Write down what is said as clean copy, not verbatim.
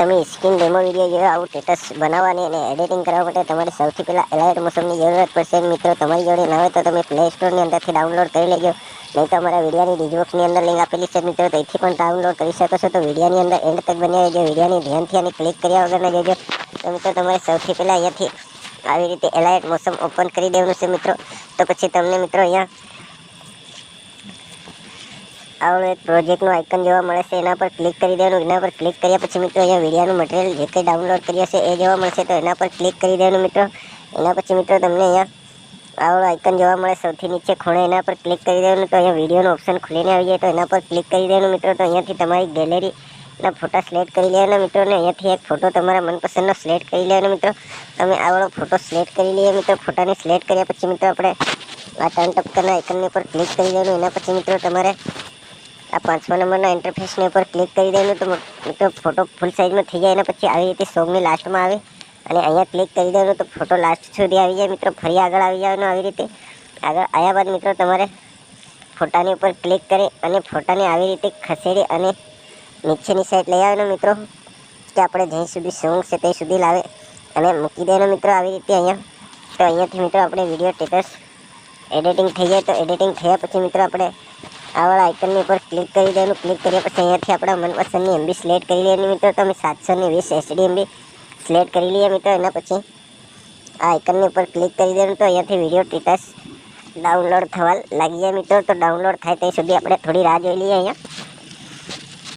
તમે screen demo video જેવો આવું સ્ટેટસ બનાવવાની અને એડિટિંગ કરવા માટે તમારે સૌથી પહેલાં એલાઇટ મોશનની જરૂરત પડશે. મિત્રો તમારી જોડે ન હોય તો તમે પ્લે સ્ટોરની અંદરથી ડાઉનલોડ કરી લેજો, નહીં તો અમારા વિડીયોની ડિસ્ક્રિપ્શનની અંદર લિંક આપેલી છે મિત્રો, તેથી પણ ડાઉનલોડ કરી શકો છો. તો વિડીયોની અંદર એન્ડ તક બન્યા રહેજો, વિડીયોની ધ્યાનથી અને ક્લિક કર્યા વગર ન જજો. તો મિત્રો તમારે સૌથી પહેલાં અહીંયાથી આવી રીતે એલાઇટ મોશન ઓપન કરી દેવાનું છે મિત્રો. તો પછી તમને મિત્રો અહીંયા આવડો એક પ્રોજેક્ટનું આઇકન જોવા મળે છે, એના પર ક્લિક કરી દેવાનું. એના પર ક્લિક કર્યા પછી મિત્રો અહીંયા વિડીયોનું મટીરિયલ જે કંઈ ડાઉનલોડ કર્યું છે એ જોવા મળશે, તો એના પર ક્લિક કરી દેવાનું મિત્રો. એના પછી મિત્રો તમને અહીંયા આવડો આઇકન જોવા મળે સૌથી નીચે ખૂણે, એના પર ક્લિક કરી દેવાનું. તો અહીંયા વિડીયોનું ઓપ્શન ખુલીને આવી જાય, તો એના પર ક્લિક કરી દેવાનું મિત્રો. તો અહીંયાથી તમારી ગેલેરીના ફોટા સિલેક્ટ કરી લેવાના મિત્રો, અને અહીંયાથી એક ફોટો તમારા મનપસંદનો સિલેક્ટ કરી લેવાનો મિત્રો. તમે આવડો ફોટો સિલેક્ટ કરી લઈએ મિત્રો. ફોટાને સિલેક્ટ કર્યા પછી મિત્રો આપણે આ ટર્ન ટપકાના આઇકનની પર ક્લિક કરી દેવાનું. એના પછી મિત્રો તમારે આ 5મા નંબરના ઇન્ટરફેસની ઉપર ક્લિક કરી દેવાનું. તો મિત્રો ફોટો ફૂલ સાઇઝમાં થઈ જાય. એના પછી આવી રીતે સોંગની લાસ્ટમાં આવે અને અહીંયા ક્લિક કરી દેવાનું, તો ફોટો લાસ્ટ સુધી આવી જાય મિત્રો. ફરી આગળ આવી જવાનું. આવી રીતે આગળ આવ્યા બાદ મિત્રો તમારે ફોટાની ઉપર ક્લિક કરી અને ફોટાને આવી રીતે ખસેડી અને નીચેની સાઈડ લઈ આવવાનો મિત્રો, કે આપણે જ્યાં સુધી સોંગ છે ત્યાં સુધી લાવે અને મૂકી દેવાનો મિત્રો આવી રીતે અહીંયા. તો અહીંયાથી મિત્રો આપણે વિડીયો સ્ટેટસ એડિટિંગ થઈ જાય. તો એડિટિંગ થયા પછી મિત્રો આપણે આવાળા આઇકનની ઉપર ક્લિક કરી દેવાનું. ક્લિક કર્યા પછી અહીંયાથી આપણા મનપસંદની MB સિલેક્ટ કરી લેવાની મિત્રો. તમે 720 HD MB સિલેક્ટ કરી લઈએ મિત્રો. એના પછી આ આઇકનની ઉપર ક્લિક કરી દેવાનું. તો અહીંયાથી વિડીયો સ્ટેટસ ડાઉનલોડ થવા લાગી જાય મિત્રો. તો ડાઉનલોડ થાય ત્યાં સુધી આપણે થોડી રાહ જોઈ લઈએ અહીંયા.